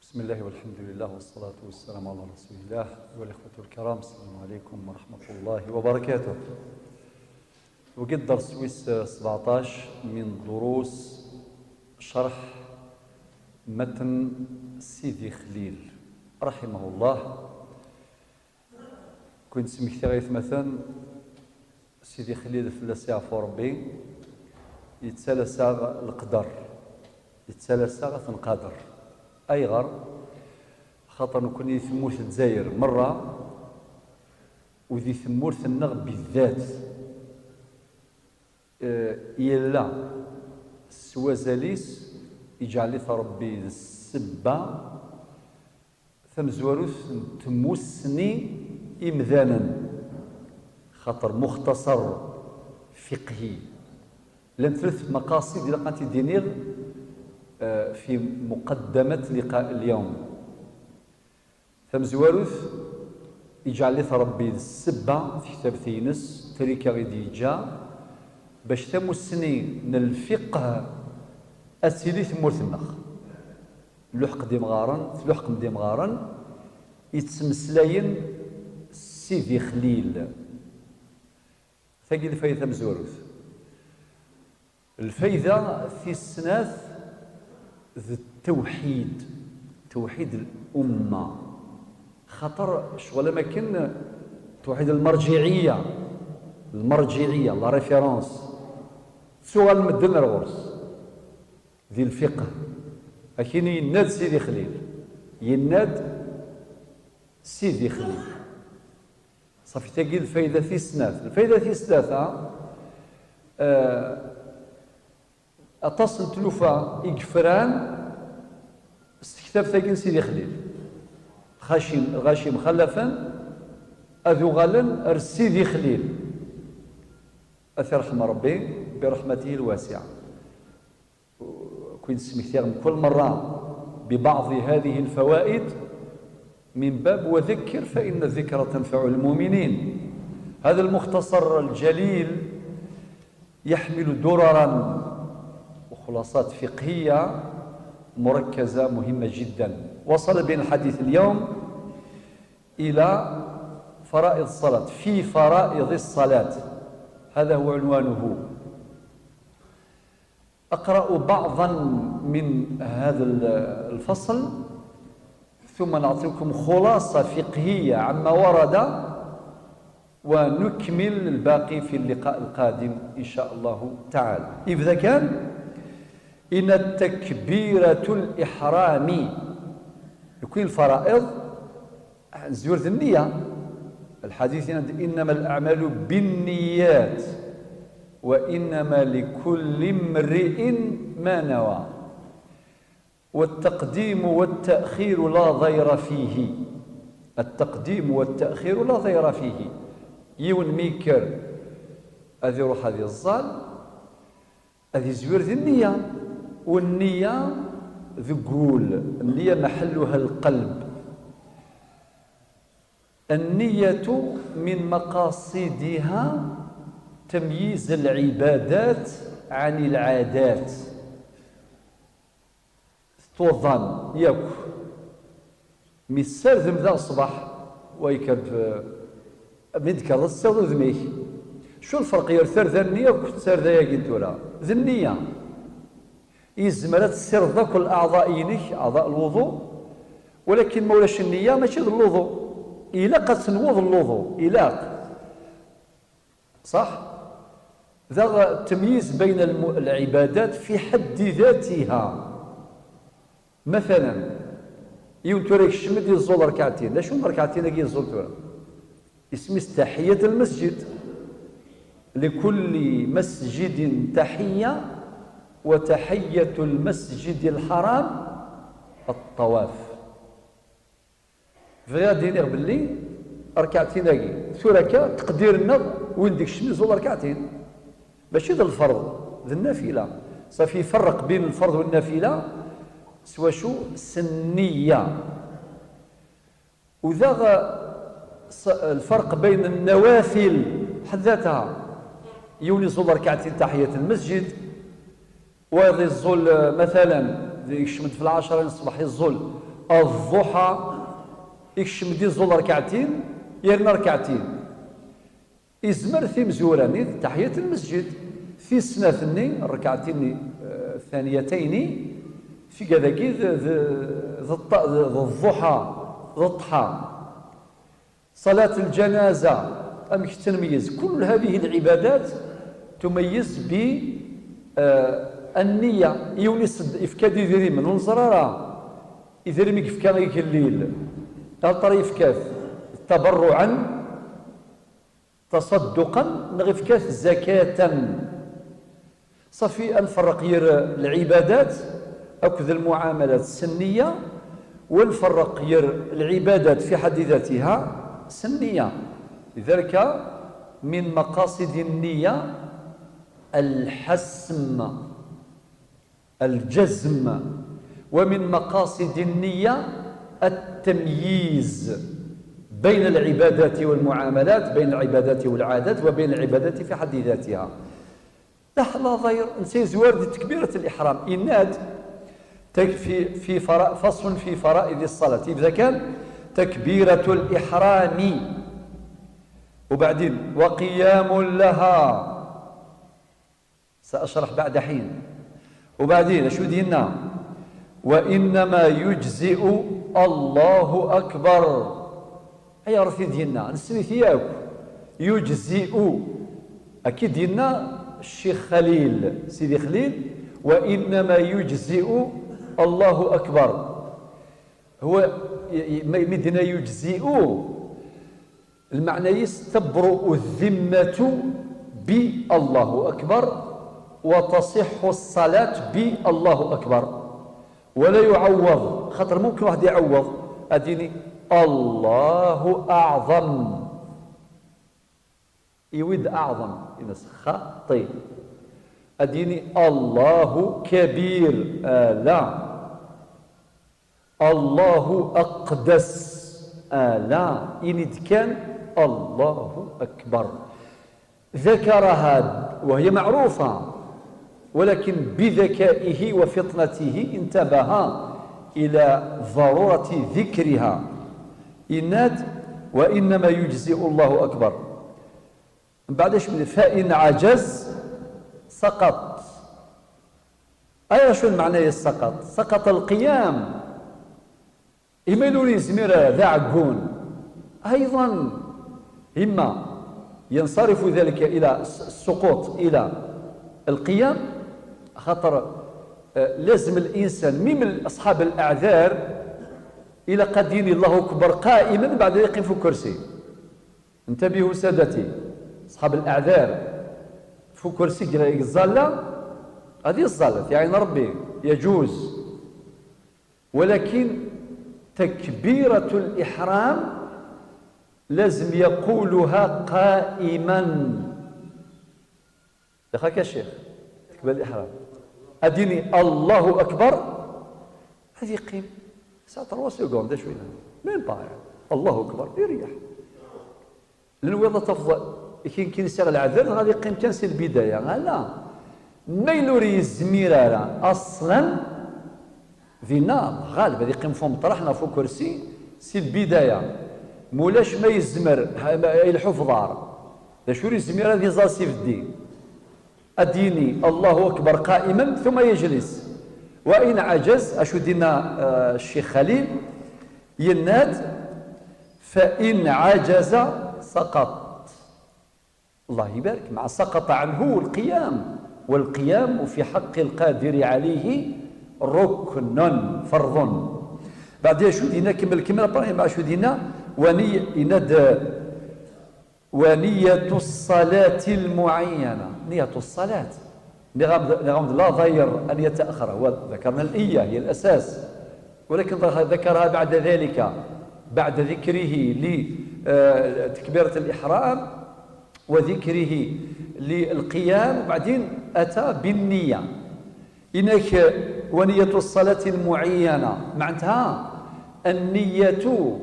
بسم الله والحمد لله والصلاة والسلام على رسول الله. أيها الإخوة الكرام، السلام عليكم ورحمة الله وبركاته. وقد درس ويس 17 من دروس شرح متن سيدي خليل رحمه الله. كنت سميت غيث مثلا سيدي خليل فلاسي عفو ربي يتسلسى القدر، يتسلسى القدر أي غر خاطر نكون ثمورث الجزائر مرة وذي ثمورث النغ بالذات يلا سوازاليس يجعل لي ربي السبة ثمزوروث تموسني إمذانا خاطر مختصر فقهي لم ثلاث مقاصد إلى قانتي دينير في مقدمة لقاء اليوم. ثمزواروث يجعل لي ربي السبة في كتاب ثينس تريكا غيدي جا باش ثموسني من الفقه أسيلي ثمورث النخ لحق دي مغارن يتسمسلاين سيدي خليل ثقيل الفايدة ثمزواروث الفايدة في السناث التوحيد، توحيد الأمة خطر شغل ما كان توحيد المرجعية لا ريفيرونس سؤال مدن الغرس ذي الفقه لكن يناد سيدي خليل صافي تاقي الفايدة في السناث. الفايدة في الثلاثة أتصل تلوفا إقفران استكتاب ثاقين سيدي خليل غاشي مخلفا أذو غالا سيدي خليل أثر رحمة ربي برحمته الواسعة. كنت سميتها كل مرة ببعض هذه الفوائد من باب وذكر فإن الذكر تنفع المؤمنين. هذا المختصر الجليل يحمل دررا وخلاصات فقهية مركزة مهمة جدا. وصل بين الحديث اليوم إلى فرائض الصلاة، في فرائض الصلاة، هذا هو عنوانه. أقرأ بعضا من هذا الفصل ثم نعطيكم خلاصة فقهية عما ورد ونكمل الباقي في اللقاء القادم إن شاء الله تعالى. إذا كان إن التكبيرة الإحرام يكون الفرائض زور النية. الحديث إنما الأعمال بالنيات وإنما لكل امرئ ما نوى والتقديم والتأخير لا ضير فيه. التقديم والتأخير لا ضير فيه. يون ميكر أذي روح هذه الظال هذه زور النية، والنية ذقول النية محلها القلب. النية من مقاصدها تمييز العبادات عن العادات. توظن ياك مسال ذا الصباح ويكرد مدكر السر ذميك شو الفرق يرثر ذا النية وكتسر ذا يقدولا ذا النية يزمرت السر ذا كل أعضائينك أعضاء الوضوء، ولكن مولاش النية ماشي ذا الوضوء إلاقة تنوض الوضوء إلاق صح؟ ذا التمييز بين العبادات في حد ذاتها. مثلا يوم توريك الشمد يزول ركعتين، لا شو ركعتين كي يزول تورا اسمه تحية المسجد. لكل مسجد تحية وتحية المسجد الحرام الطواف. فغير دينير باللي ركعتين هاكي ثوركا تقدير النظ وين ديك الشمس يزول ركعتين ماشي ذا الفرض ذا النافلة. صافي يفرق بين الفرض والنافلة سوا شو سنية. وذا الفرق بين النوافل حد ذاتها يولي يزول ركعتين تحية المسجد ويظل مثلا يشمد في العشرة الصباح يظل الضحى يكشم دي زول ركعتين يرنا ركعتين إزمر في مزوراني تحية المسجد في السنة الركعتين الثانيتين في كذاكي الضحى الضحى صلاة الجنازة أمك تنميز. كل هذه العبادات تميز بالنية. يونس إفكاد يديري من الزرارة يديري ميك إفكاد الليل تالطري إفكاد تبرعا تصدقا نغفكاد زكاة. صافي نفرق العبادات أكذ المعاملات السنية ونفرق العبادات في حد ذاتها سنية. لذلك من مقاصد النية الحسم الجزم، ومن مقاصد النية التمييز بين العبادات والمعاملات، بين العبادات والعادات، وبين العبادات في حد ذاتها. لا ضير نسي زوار تكبيرة الإحرام إناد في فصل في فرائض الصلاة. إذا كان تكبيرة الإحرام وبعدين وقيام لها سأشرح بعد حين، وبعدين شو دينا وإنما يجزئ الله أكبر. أي رفي دينا نسمي ثياب يجزئ أكيد دينا الشيخ خليل سيدي خليل وإنما يجزئ الله أكبر. هو مدنا يجزئ المعنى يستبرئ الذمة بالله أكبر وتصح الصلاة بالله أكبر، ولا يعوض. خاطر ممكن واحد يعوض أديني الله أعظم يود أعظم ينس خطي أديني الله كبير لا الله أقدس لا إن كان الله أكبر. ذكرها وهي معروفة، ولكن بذكائه وفطنته انتبه إلى ضرورة ذكرها. إناد وإنما يجزئ الله أكبر. بعدش فإن عجز سقط. أي شو المعنى سقط؟ سقط القيام. إما يزمر ذا عقون أيضا إما ينصرف ذلك إلى السقوط إلى القيام. خاطر لازم الإنسان من أصحاب الأعذار إلى قدين الله أكبر قائما بعد يقيم في كرسي. انتبهوا سادتي، أصحاب الأعذار في كرسي الزالة هذه الزالة يعني ربي يجوز، ولكن تكبيرة الإحرام لازم يقولها قائما. دخلك يا شيخ تكبيرة الإحرام أديني الله أكبر هذه قيم ساعة راسي يقوم ده شوية مين طايع الله أكبر يريح. لأنه وإذا تفضل كي يسال العذر غادي يقيم تنسي البداية لا ما يلوري الزميرة أصلا ذينا غالبا يقيم فم طرحنا فوق كرسي سي البداية مولاش ما يزمر يلحف ضار لا شو الزميرة ذي زاسي في الدين أديني الله أكبر قائما ثم يجلس. وإن عجز أشو دينا الشيخ خليل يناد فإن عجز سقط. الله يبارك مع سقط عنه القيام، والقيام في حق القادر عليه ركن فرض. بعد شو دينا كمل ابراهيم مع شو دينا ونية الصلاة المعينة. نية الصلاة نغمض لا ضير أن يتأخر. وذكرنا الإية هي الأساس، ولكن ذكرها بعد ذلك بعد ذكره لتكبيرة الإحرام وذكره للقيام، وبعدين أتى بالنية. إنك ونية الصلاة المعينة معناتها النية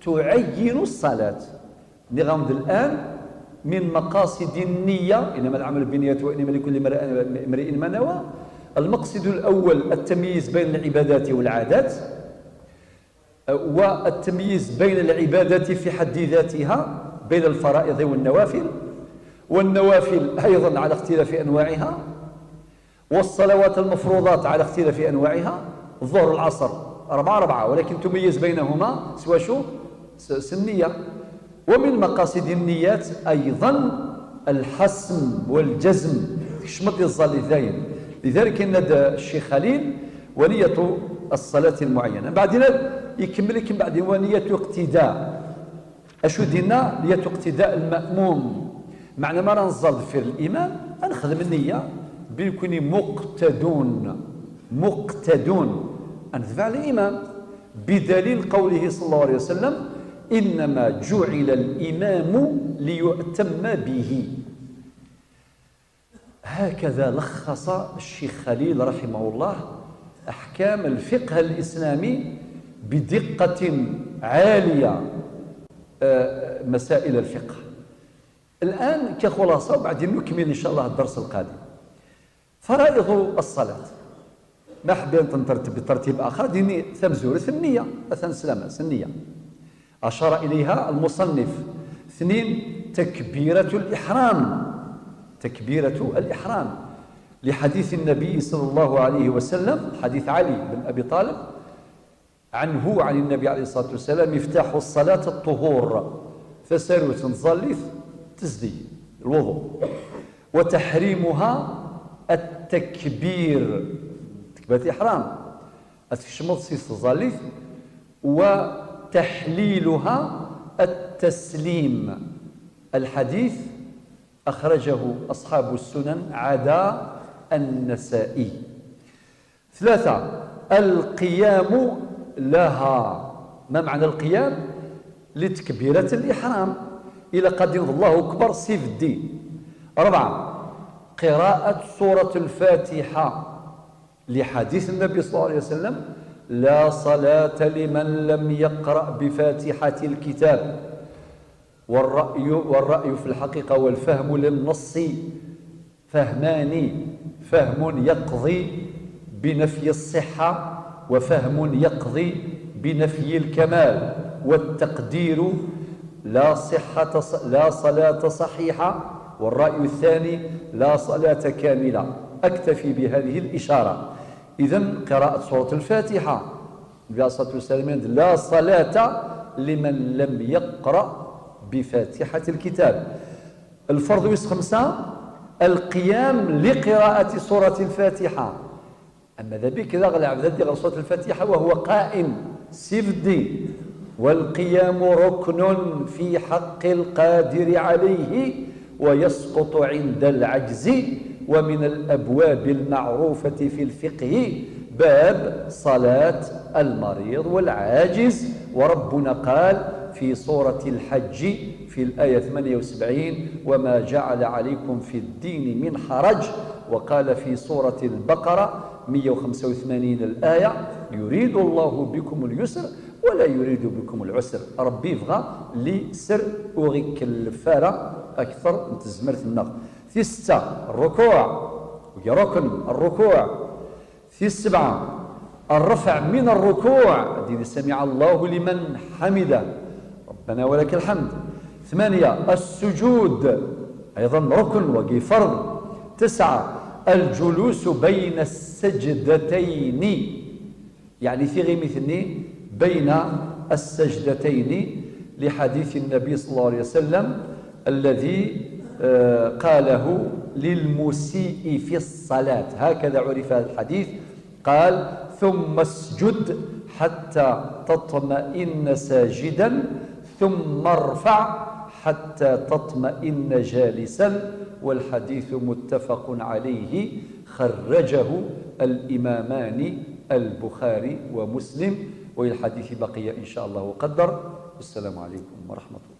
تعين الصلاة. نغمض الآن من مقاصد النية إنما العمل بالنية وإنما لكل امرئ ما نوى. المقصد الأول التمييز بين العبادات والعادات. والتمييز بين العبادات في حد ذاتها بين الفرائض والنوافل، والنوافل أيضا على اختلاف أنواعها، والصلوات المفروضات على اختلاف أنواعها، الظهر والعصر أربعة ولكن تميز بينهما سوى شو؟ النية. ومن مقاصد النيات أيضا الحسم والجزم شمط الظل ذاين. لذلك ند الشيخ خليل ونية الصلاة المعينة. بعدين يكمل لكم بعد ونية اقتداء. أشو دينا؟ نية اقتداء المأموم، معنى ما نظل في الإمام نخدم النية بيكوني مقتدون أنتبع الإمام، بدليل قوله صلى الله عليه وسلم إنما جعل الإمام ليؤتم به. هكذا لخص الشيخ خليل رحمه الله أحكام الفقه الإسلامي بدقة عالية، مسائل الفقه. الآن كخلاصة وبعدين نكمل إن شاء الله الدرس القادم. فرائض الصلاة ما حبيت نترتب بترتيب آخر ديني ثمزور النية مثلا سلامة النية أشار إليها المصنف. 2 تكبيرة الإحرام لحديث النبي صلى الله عليه وسلم، حديث علي بن أبي طالب عنه عن النبي عليه الصلاة والسلام مفتاح الصلاة الطهور، فسالوا تنظلف تزدي الوضوء، وتحريمها التكبير، تكبيرة الإحرام أتشمط سيس ظليف، وتحليلها التسليم. الحديث أخرجه أصحاب السنن عدا النسائي. 3 القيام لها. ما معنى القيام؟ لتكبيرة الإحرام إلى قد الله أكبر سيف الدين. 4 قراءة سورة الفاتحة لحديث النبي صلى الله عليه وسلم لا صلاة لمن لم يقرأ بفاتحة الكتاب. والرأي في الحقيقة والفهم للنص فهمان، فهم يقضي بنفي الصحة وفهم يقضي بنفي الكمال، والتقدير لا صلاة صحيحة، والرأي الثاني لا صلاة كاملة. أكتفي بهذه الإشارة. إذن قراءة سورة الفاتحة النبي عليه الصلاة والسلام لا صلاة لمن لم يقرأ بفاتحة الكتاب. الفرض 5 القيام لقراءة سورة الفاتحة. أما ذا بك إذا غلع عبد سورة الفاتحة وهو قائم سيفدي، والقيام ركن في حق القادر عليه ويسقط عند العجز. ومن الأبواب المعروفة في الفقه باب صلاة المريض والعاجز. وربنا قال في سورة الحج في الآية 78 وما جعل عليكم في الدين من حرج. وقال في سورة البقرة 185 الآية يريد الله بكم اليسر ولا يريد بكم العسر. ربي يبغى لي سر وغيك الفارة أكثر نتزمرت النغ. 6 الركوع ركن الركوع. 7 الرفع من الركوع دين سمع الله لمن حمده ربنا ولك الحمد. 8 السجود أيضا ركن وقي فرض. 9 الجلوس بين السجدتين يعني في غيمثني بين السجدتين لحديث النبي صلى الله عليه وسلم الذي قاله للمسيء في الصلاة. هكذا عرف الحديث. قال ثم اسجد حتى تطمئن ساجدا ثم ارفع حتى تطمئن جالسا. والحديث متفق عليه خرجه الإمامان البخاري ومسلم. والحديث بقي إن شاء الله وقدر. والسلام عليكم ورحمة الله.